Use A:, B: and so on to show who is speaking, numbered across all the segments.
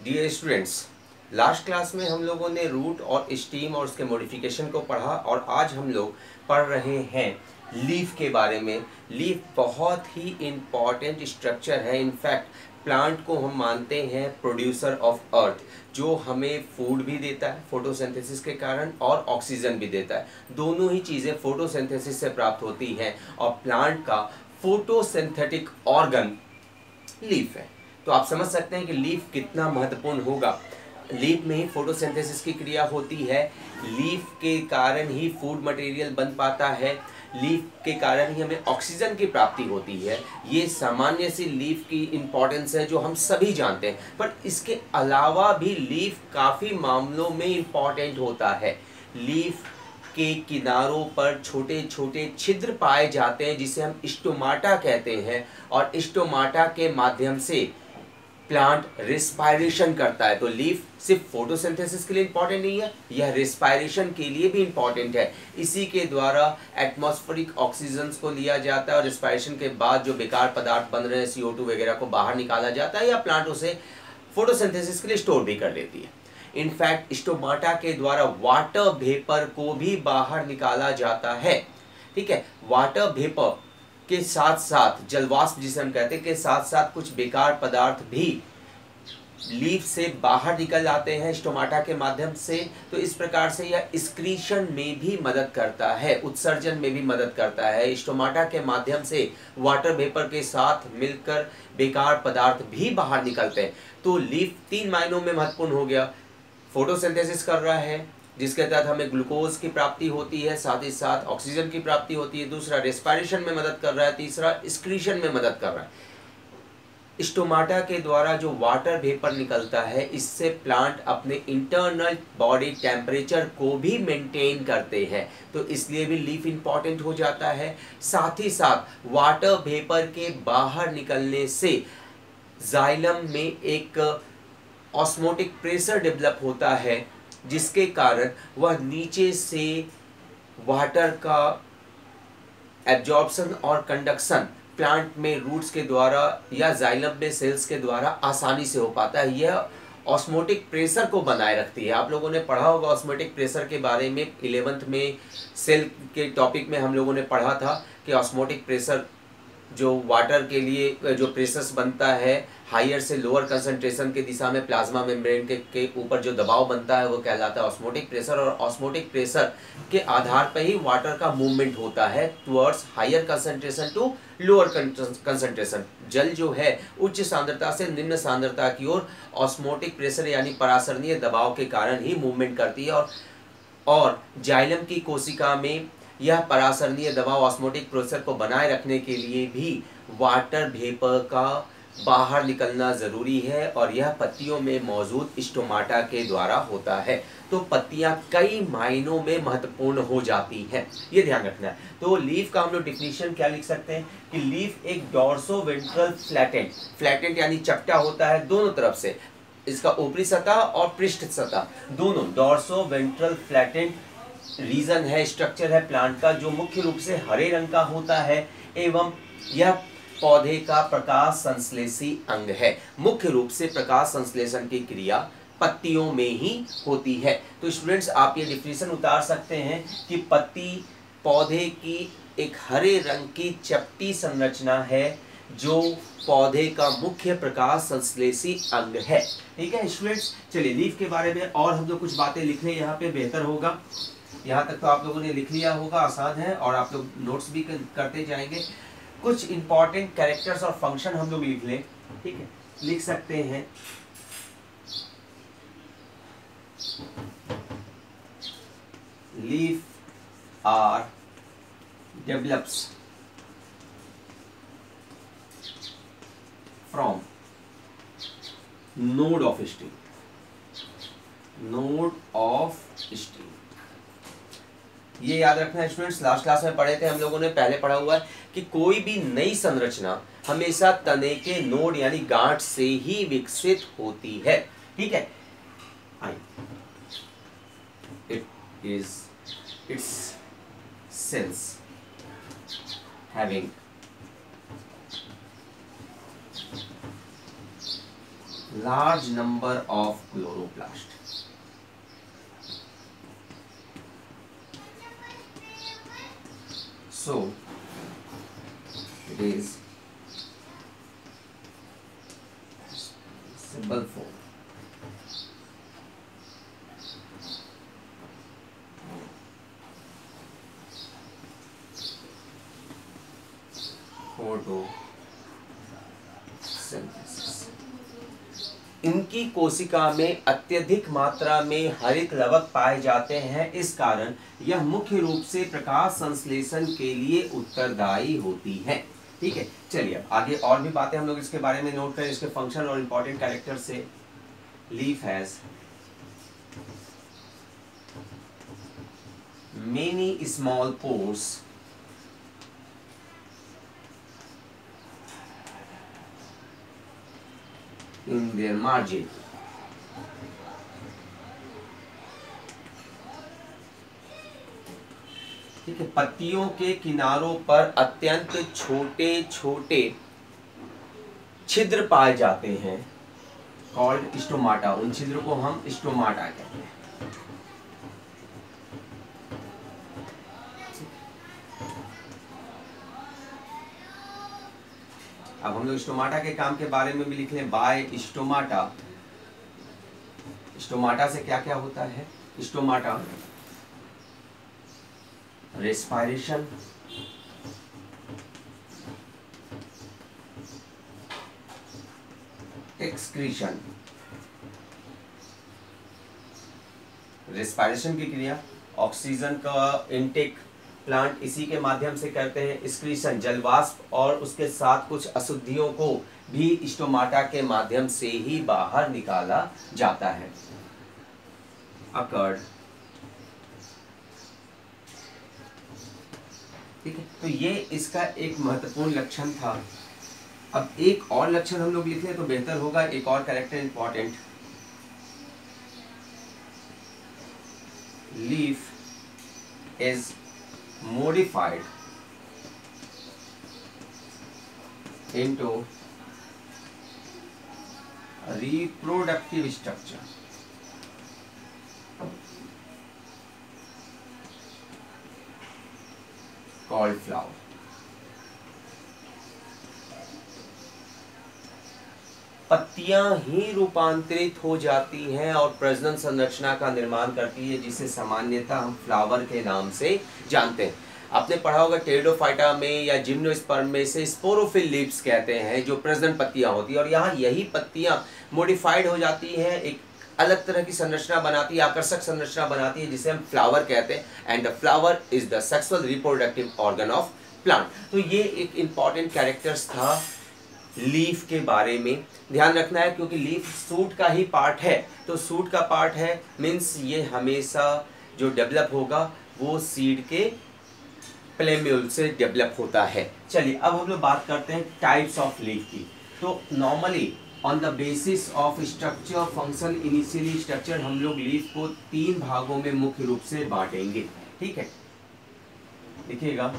A: Dear students, last class में हम लोगों ने रूट और स्टीम और उसके मॉडिफिकेशन को पढ़ा और आज हम लोग पढ़ रहे हैं लीफ के बारे में। लीफ बहुत ही इम्पॉर्टेंट स्ट्रक्चर है। इनफैक्ट प्लांट को हम मानते हैं प्रोड्यूसर ऑफ अर्थ, जो हमें फूड भी देता है फोटोसिंथेसिस के कारण और ऑक्सीजन भी देता है। दोनों ही चीज़ें फोटोसिंथेसिस से प्राप्त होती हैं और प्लांट का फोटोसिंथेटिक ऑर्गन लीफ है। तो आप समझ सकते हैं कि लीफ कितना महत्वपूर्ण होगा। लीफ में ही फोटोसिंथेसिस की क्रिया होती है, लीफ के कारण ही फूड मटेरियल बन पाता है, लीफ के कारण ही हमें ऑक्सीजन की प्राप्ति होती है। ये सामान्य सी लीफ की इम्पोर्टेंस है जो हम सभी जानते हैं, पर इसके अलावा भी लीफ काफ़ी मामलों में इम्पॉर्टेंट होता है। लीफ के किनारों पर छोटे छोटे छिद्र पाए जाते हैं जिसे हम स्टोमाटा कहते हैं, और स्टोमाटा के माध्यम से प्लांट रिस्पायरेशन करता है। तो लीफ सिर्फ फोटोसिंथेसिस के लिए इंपॉर्टेंट नहीं है, यह रिस्पायरेशन के लिए भी इंपॉर्टेंट है। इसी के द्वारा एटमॉस्फेरिक ऑक्सीजन को लिया जाता है और रिस्पायरेशन के बाद जो बेकार पदार्थ बन रहे हैं CO2 वगैरह को बाहर निकाला जाता है, या प्लांट उसे फोटोसिंथेसिस के लिए स्टोर भी कर लेती है। इनफैक्ट स्टोमाटा के द्वारा वाटर वेपर को भी बाहर निकाला जाता है। ठीक है, वाटर वेपर के साथ साथ जलवाष्प जिसे हम कहते हैं के साथ साथ कुछ बेकार पदार्थ भी लीफ से बाहर निकल आते हैं स्टोमाटा के माध्यम से। तो इस प्रकार से यह एक्सक्रीशन में भी मदद करता है, उत्सर्जन में भी मदद करता है। स्टोमाटा के माध्यम से वाटर वेपर के साथ मिलकर बेकार पदार्थ भी बाहर निकलते हैं। तो लीफ 3 मायनों में महत्वपूर्ण हो गया। फोटोसिंथेसिस कर रहा है जिसके तहत हमें ग्लूकोज की प्राप्ति होती है, साथ ही साथ ऑक्सीजन की प्राप्ति होती है। दूसरा, रेस्पिरेशन में मदद कर रहा है। तीसरा, एक्सक्रीशन में मदद कर रहा है। स्टोमाटा के द्वारा जो वाटर वेपर निकलता है, इससे प्लांट अपने इंटरनल बॉडी टेम्परेचर को भी मेंटेन करते हैं, तो इसलिए भी लीफ इंपॉर्टेंट हो जाता है। साथ ही साथ वाटर वेपर के बाहर निकलने से जाइलम में एक ऑस्मोटिक प्रेशर डेवलप होता है, जिसके कारण वह नीचे से वाटर का एब्जॉर्प्शन और कंडक्शन प्लांट में रूट्स के द्वारा या जाइलम में सेल्स के द्वारा आसानी से हो पाता है। यह ऑस्मोटिक प्रेशर को बनाए रखती है। आप लोगों ने पढ़ा होगा ऑस्मोटिक प्रेशर के बारे में, 11th में सेल के टॉपिक में हम लोगों ने पढ़ा था कि ऑस्मोटिक प्रेशर जो वाटर के लिए जो प्रेशर्स बनता है, हायर से लोअर कंसंट्रेशन के दिशा में प्लाज्मा मेम्ब्रेन के ऊपर जो दबाव बनता है वो कहलाता है ऑस्मोटिक प्रेशर। और ऑस्मोटिक प्रेशर के आधार पर ही वाटर का मूवमेंट होता है towards higher concentration to lower concentration. जल जो है उच्च सांद्रता से निम्न सांद्रता की ओर ऑस्मोटिक प्रेशर यानी परासरणीय दबाव के कारण ही मूवमेंट करती है। और जाइलम की कोशिका में यह परासरणीय दबाव ऑस्मोटिक प्रेशर को बनाए रखने के लिए भी वाटर वेपर का बाहर निकलना जरूरी है, और यह पत्तियों में मौजूद स्टोमाटा के द्वारा होता है। तो पत्तियां कई मायनों में महत्वपूर्ण हो जाती हैं, ये ध्यान रखना है। तो लीफ का हम लोग डिफिनीशन क्या लिख सकते हैं कि लीफ एक डॉर्सोवेंट्रल फ्लैटेंट, फ्लैटेंट यानी चपटा होता है दोनों तरफ से, इसका ऊपरी सतह और पृष्ठ सतह दोनों। डॉर्सोवेंट्रल फ्लैटेंट रीजन है, स्ट्रक्चर है प्लांट का, जो मुख्य रूप से हरे रंग का होता है एवं यह पौधे का प्रकाश संश्लेषी अंग है। मुख्य रूप से प्रकाश संश्लेषण की क्रिया पत्तियों में ही होती है। तो स्टूडेंट्स, आप ये डिफिनेशन उतार सकते हैं कि पत्ती पौधे की एक हरे रंग की चपटी संरचना है जो पौधे का मुख्य प्रकाश संश्लेषी अंग है। ठीक है स्टूडेंट्स, चलिए लीफ के बारे में और हम लोग कुछ बातें लिख लें यहाँ पे, बेहतर होगा। यहाँ तक तो आप लोगों ने लिख लिया होगा, आसान है, और आप लोग नोट्स भी करते जाएंगे। कुछ इंपॉर्टेंट कैरेक्टर्स और फंक्शन हम लोग लिख लें। ठीक है, लिख सकते हैं leaf are develops from node of stem, node of stem. ये याद रखना है स्टूडेंट्स, लास्ट क्लास में पढ़े थे हम लोगों ने, पहले पढ़ा हुआ है कि कोई भी नई संरचना हमेशा तने के नोड यानी गांठ से ही विकसित होती है। ठीक है, it is it's sales having large number of chloroplast. So it is symbol for photosynthesis. इनकी कोशिका में अत्यधिक मात्रा में हरित लवक पाए जाते हैं, इस कारण यह मुख्य रूप से प्रकाश संश्लेषण के लिए उत्तरदायी होती है। ठीक है, चलिए अब आगे और भी बातें हम लोग इसके बारे में नोट करें, इसके फंक्शन और इंपॉर्टेंट कैरेक्टर से। Leaf has many small pores in their margin. ठीक है, पत्तियों के किनारों पर अत्यंत छोटे छोटे छिद्र पाए जाते हैं, कॉल्ड स्टोमाटा। उन छिद्र को हम स्टोमाटा कहते हैं। अब हम लोग स्टोमाटा के काम के बारे में भी लिख लें। बाय स्टोमाटा, स्टोमाटा से क्या क्या होता है? Stomata respiration, excretion. रेस्पिरेशन की क्रिया, ऑक्सीजन का इनटेक प्लांट इसी के माध्यम से करते हैं। एक्सक्रीशन, जलवाष्प और उसके साथ कुछ अशुद्धियों को भी स्टोमाटा के माध्यम से ही बाहर निकाला जाता है। अकर्ड, ठीक है, तो ये इसका एक महत्वपूर्ण लक्षण था। अब एक और लक्षण हम लोग लिख लें तो बेहतर होगा, एक और character important. Leaf is modified into reproductive structure called flower. पत्तियां ही रूपांतरित हो जाती हैं और प्रजनन संरचना का निर्माण करती है, जिसे सामान्यतः हम फ्लावर के नाम से जानते हैं। आपने पढ़ा होगा टेरिडोफाइटा में या जिम्नोस्पर्म में से स्पोरोफिल लीव्स कहते हैं, जो प्रजनन पत्तियां होती है, और यहाँ यही पत्तियां मॉडिफाइड हो जाती हैं, एक अलग तरह की संरचना बनाती है, आकर्षक संरचना बनाती है, जिसे हम फ्लावर कहते हैं। And the flower is the sexual reproductive organ of plant. तो ये एक इंपॉर्टेंट कैरेक्टर्स था लीफ के बारे में। ध्यान रखना है क्योंकि लीफ सूट का ही पार्ट है, तो सूट का पार्ट है मीन्स ये हमेशा जो डेवलप होगा वो सीड के प्लेम्यूल से डेवलप होता है। चलिए अब हम लोग बात करते हैं टाइप्स ऑफ लीफ की। तो normally on the basis of structure, function, initially structure, हम लोग लीफ को 3 भागों में मुख्य रूप से बांटेंगे। ठीक है, देखिएगा,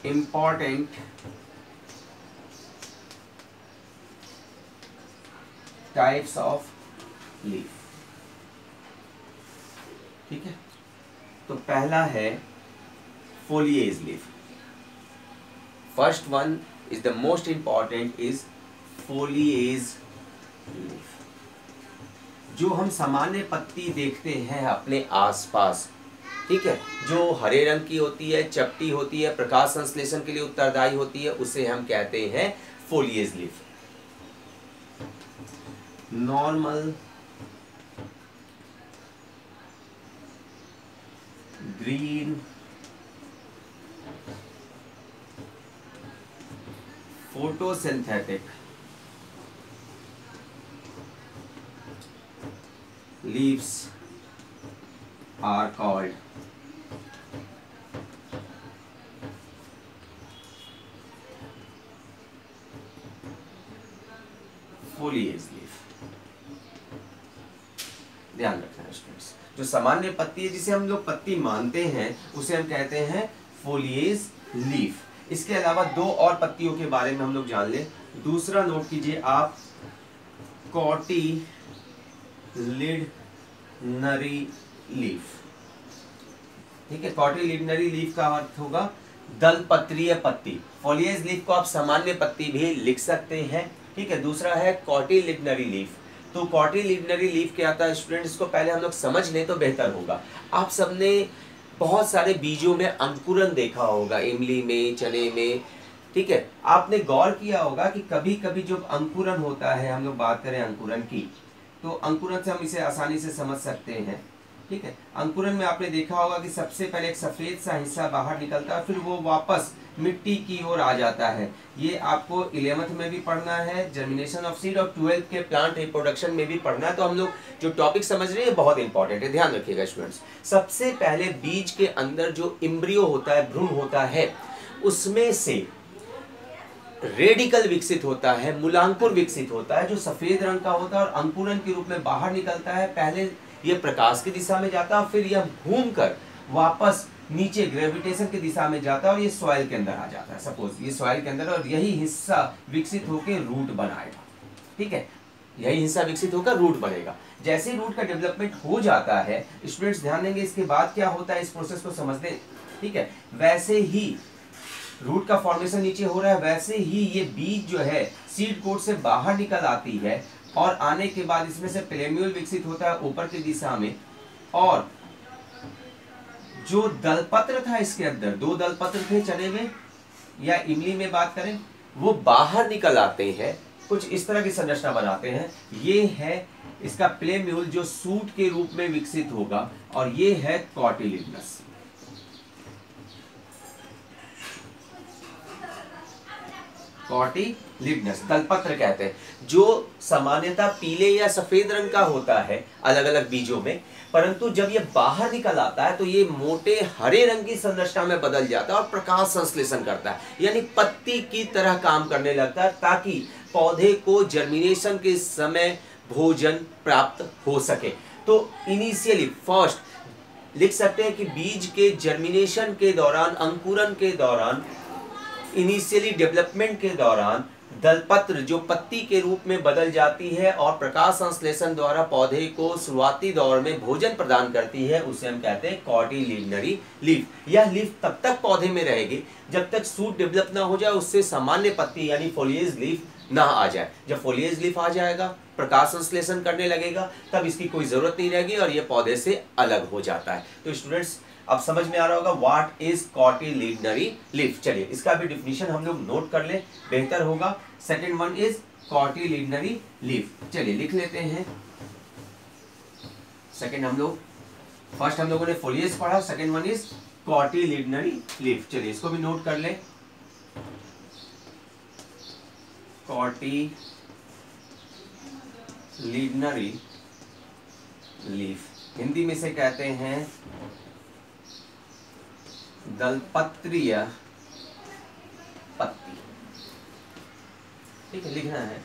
A: important types of leaf। ठीक है, तो पहला है foliage leaf। First one is the most important is foliage leaf। जो हम सामान्य पत्ती देखते हैं अपने आसपास, ठीक है, जो हरे रंग की होती है, चपटी होती है, प्रकाश संश्लेषण के लिए उत्तरदायी होती है, उसे हम कहते हैं foliage leaf. Normal green photosynthetic leaves are called foliage leaf। ध्यान रखना है स्टूडेंट्स, जो सामान्य पत्ती है जिसे हम लोग पत्ती मानते हैं उसे हम कहते हैं foliage leaf। इसके अलावा 2 और पत्तियों के बारे में हम लोग जान लें। दूसरा नोट कीजिए आप, कॉटिलिडनरी लीफ। ठीक है, कॉटिलिडनरी लीफ का अर्थ होगा दलपत्रीय पत्ती। फॉलिएज लीफ को आप सामान्य पत्ती भी लिख सकते हैं। ठीक है, दूसरा है कॉटिलिडनरी लीफ। तो कॉटिलिडनरी लीफ क्या आता है स्टूडेंट्स, इसको पहले हम लोग समझ लें तो बेहतर होगा। आप सबने बहुत सारे बीजों में अंकुरन देखा होगा, इमली में, चने में। ठीक है, आपने गौर किया होगा कि कभी कभी जब अंकुरन होता है, हम लोग बात करें अंकुरन की, तो अंकुरन से हम इसे आसानी से समझ सकते हैं। ठीक है, अंकुरन में आपने देखा होगा कि सबसे पहले एक सफेद सा हिस्सा बाहर निकलता है, फिर वो वापस मिट्टी की ओर आ जाता है। ये आपको 11th में भी पढ़ना है, जर्मिनेशन ऑफ सीड, और 12th के प्लांट रिप्रोडक्शन में भी पढ़ना है। तो हम लोग जो टॉपिक समझ रहे हैं बहुत इंपॉर्टेंट है, ध्यान रखिएगा स्टूडेंट्स। सबसे पहले बीज के अंदर जो एम्ब्रियो होता है, भ्रूण होता है, उसमें से रेडिकल विकसित होता है, मूलांकुर विकसित होता है, जो सफेद रंग का होता है और अंकुरन के रूप में बाहर निकलता है। पहले ये प्रकाश की दिशा में जाता है, फिर यह घूमकर वापस नीचे ग्रेविटेशन की दिशा में जाता है और ये सॉइल के अंदर आ जाता है। सपोज ये सॉइल के अंदर, और यही हिस्सा विकसित होकर रूट बनाएगा। ठीक है, यही हिस्सा विकसित होकर रूट बनेगा। जैसे रूट का डेवलपमेंट हो जाता है, स्टूडेंट्स ध्यान देंगे इसके बाद क्या होता है, इस प्रोसेस को समझ लें। ठीक है, वैसे ही रूट का फॉर्मेशन नीचे हो रहा है, वैसे ही ये बीज जो है सीड कोट से बाहर निकल आती है, और आने के बाद इसमें से प्लेम्यूल विकसित होता है ऊपर की दिशा में, और जो दलपत्र था इसके अंदर, 2 दलपत्र थे चने में या इमली में बात करें, वो बाहर निकल आते हैं, कुछ इस तरह की संरचना बनाते हैं। ये है इसका प्लेम्यूल जो सूट के रूप में विकसित होगा, और ये है कॉटिलिडनस। कॉटिलिडनस दलपत्र कहते हैं, जो सामान्यतः पीले या सफेद रंग का होता है अलग अलग बीजों में, परंतु जब ये बाहर निकल आता है तो ये मोटे हरे रंग की संरचना में बदल जाता है और प्रकाश संश्लेषण करता है, यानी पत्ती की तरह काम करने लगता है, ताकि पौधे को जर्मिनेशन के समय भोजन प्राप्त हो सके। तो इनिशियली फर्स्ट लिख सकते हैं कि बीज के जर्मिनेशन के दौरान, अंकुरन के दौरान, इनिशियली डेवलपमेंट के दौरान दलपत्र जो पत्ती के रूप में बदल जाती है और प्रकाश संश्लेषण द्वारा पौधे को शुरुआती दौर में भोजन प्रदान करती है, उसे हम कहते हैं कॉटिलिडनरी लीफ। यह लीफ तब तक पौधे में रहेगी जब तक सूट डेवलप ना हो जाए, उससे सामान्य पत्ती यानी फोलिएज लीफ ना आ जाए। जब फोलिएज लीफ आ जाएगा, प्रकाश संश्लेषण करने लगेगा, तब इसकी कोई जरूरत नहीं रहेगी और यह पौधे से अलग हो जाता है। तो स्टूडेंट्स अब समझ में आ रहा होगा व्हाट इज कॉटिलिडनरी लीफ। चलिए इसका भी डिफिनीशन हम लोग नोट कर ले, बेहतर होगा। Second one is cotyledonary leaf. चलिए लिख लेते हैं। सेकंड हम लोग, फर्स्ट हम लोगों ने फोलिएज पढ़ा, second one is cotyledonary leaf. चलिए इसको भी नोट कर ले। कॉटिलिडनरी लीफ हिंदी में से कहते हैं दलपत्रीय पत्ती। ठीक है, लिखना है।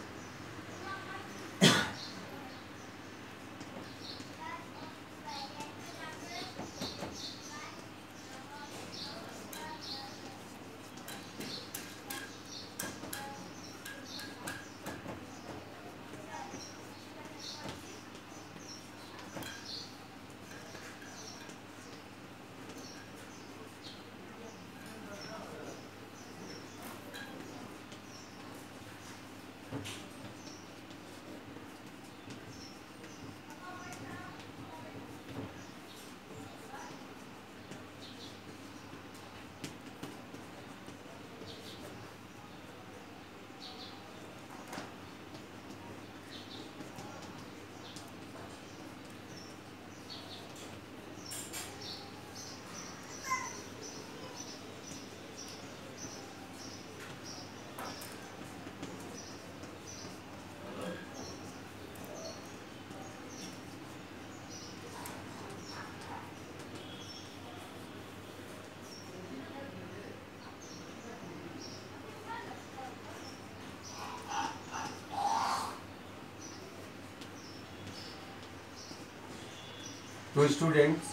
A: तो स्टूडेंट्स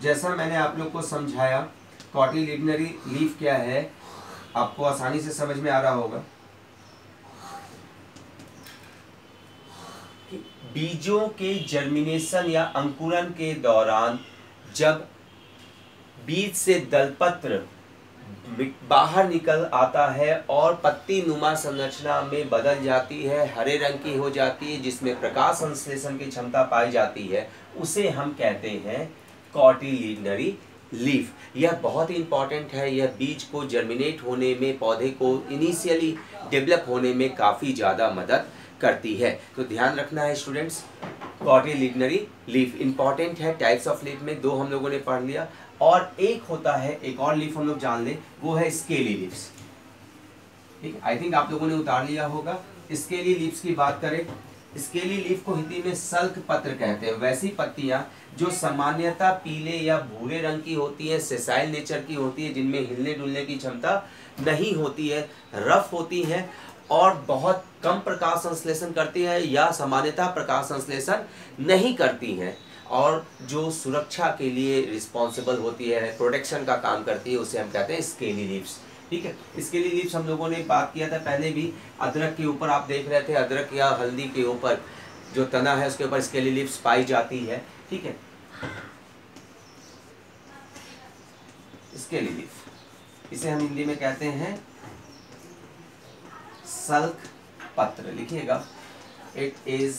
A: जैसा मैंने आप लोग को समझाया, कॉटिलिडनरी लीफ क्या है आपको आसानी से समझ में आ रहा होगा। कि बीजों के जर्मिनेशन या अंकुरन के दौरान जब बीज से दलपत्र बाहर निकल आता है और पत्ती नुमा संरचना में बदल जाती है, हरे रंग की हो जाती है, जिसमें प्रकाश संश्लेषण की क्षमता पाई जाती है, उसे हम कहते हैं कॉटिलिडनरी लीफ। यह बहुत ही इंपॉर्टेंट है। यह बीज को जर्मिनेट होने में, पौधे को इनिशियली डेवलप होने में काफ़ी ज़्यादा मदद करती है। तो ध्यान रखना है स्टूडेंट्स, कॉटिलिडनरी लीफ इंपॉर्टेंट है। टाइप्स ऑफ लीफ में 2 हम लोगों ने पढ़ लिया, और एक होता है, एक और लीफ हम लोग जान लें, वो है स्केली लीव्स। ठीक, आई थिंक आप लोगों ने उतार लिया होगा। स्केली लीव्स की बात करें, स्केली लीफ को हिंदी में सल्क पत्र कहते हैं। वैसी पत्तियां जो सामान्यतः पीले या भूरे रंग की होती है, सेसाइल नेचर की होती है, जिनमें हिलने डुलने की क्षमता नहीं होती है, रफ होती है और बहुत कम प्रकाश संश्लेषण करती है या सामान्यतः प्रकाश संश्लेषण नहीं करती हैं, और जो सुरक्षा के लिए रिस्पॉन्सिबल होती है, प्रोटेक्शन का काम करती है, उसे हम कहते हैं स्केली लीव्स। ठीक है, स्केली लीव्स हम लोगों ने बात किया था पहले भी। अदरक के ऊपर आप देख रहे थे, अदरक या हल्दी के ऊपर जो तना है उसके ऊपर स्केली लीव्स पाई जाती है। ठीक है, स्केली लीफ, इसे हम हिंदी में कहते हैं सल्क पत्र। लिखिएगा, it is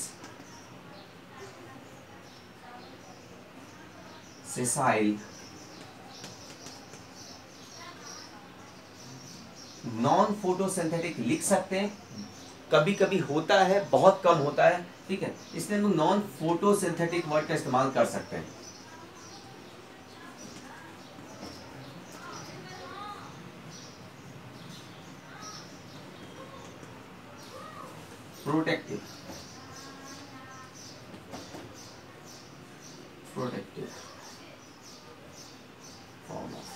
A: sessile non photosynthetic लिख सकते हैं, कभी कभी होता है, बहुत कम होता है। ठीक है, इसलिए हम नॉन फोटोसिंथेटिक वर्ड का इस्तेमाल कर सकते हैं। प्रोटेक्टिव, प्रोटेक्टिव फॉर्म ऑफ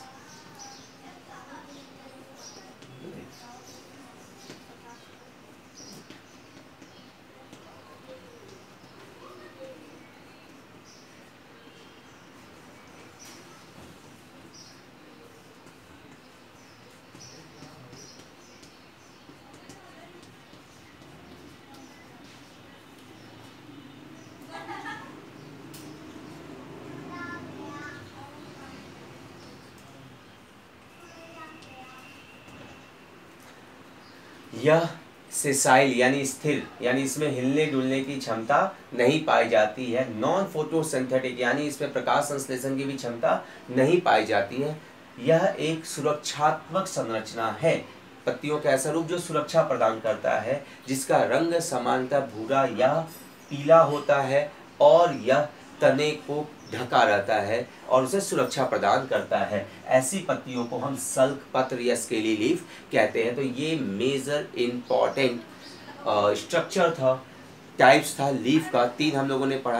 A: यह सेसाइल यानी स्थिर, यानी इसमें हिलने डुलने की क्षमता नहीं पाई जाती है। नॉन फोटोसिंथेटिक यानी इसमें प्रकाश संश्लेषण की भी क्षमता नहीं पाई जाती है। यह एक सुरक्षात्मक संरचना है, पत्तियों का ऐसा रूप जो सुरक्षा प्रदान करता है, जिसका रंग सामान्यतः भूरा या पीला होता है और यह तने को ढका रहता है और उसे सुरक्षा प्रदान करता है। ऐसी पत्तियों को हम सल्क पत्र या स्केली लीफ कहते हैं। तो ये मेजर इम्पॉर्टेंट स्ट्रक्चर था, टाइप्स था लीफ का। 3 हम लोगों ने पढ़ा।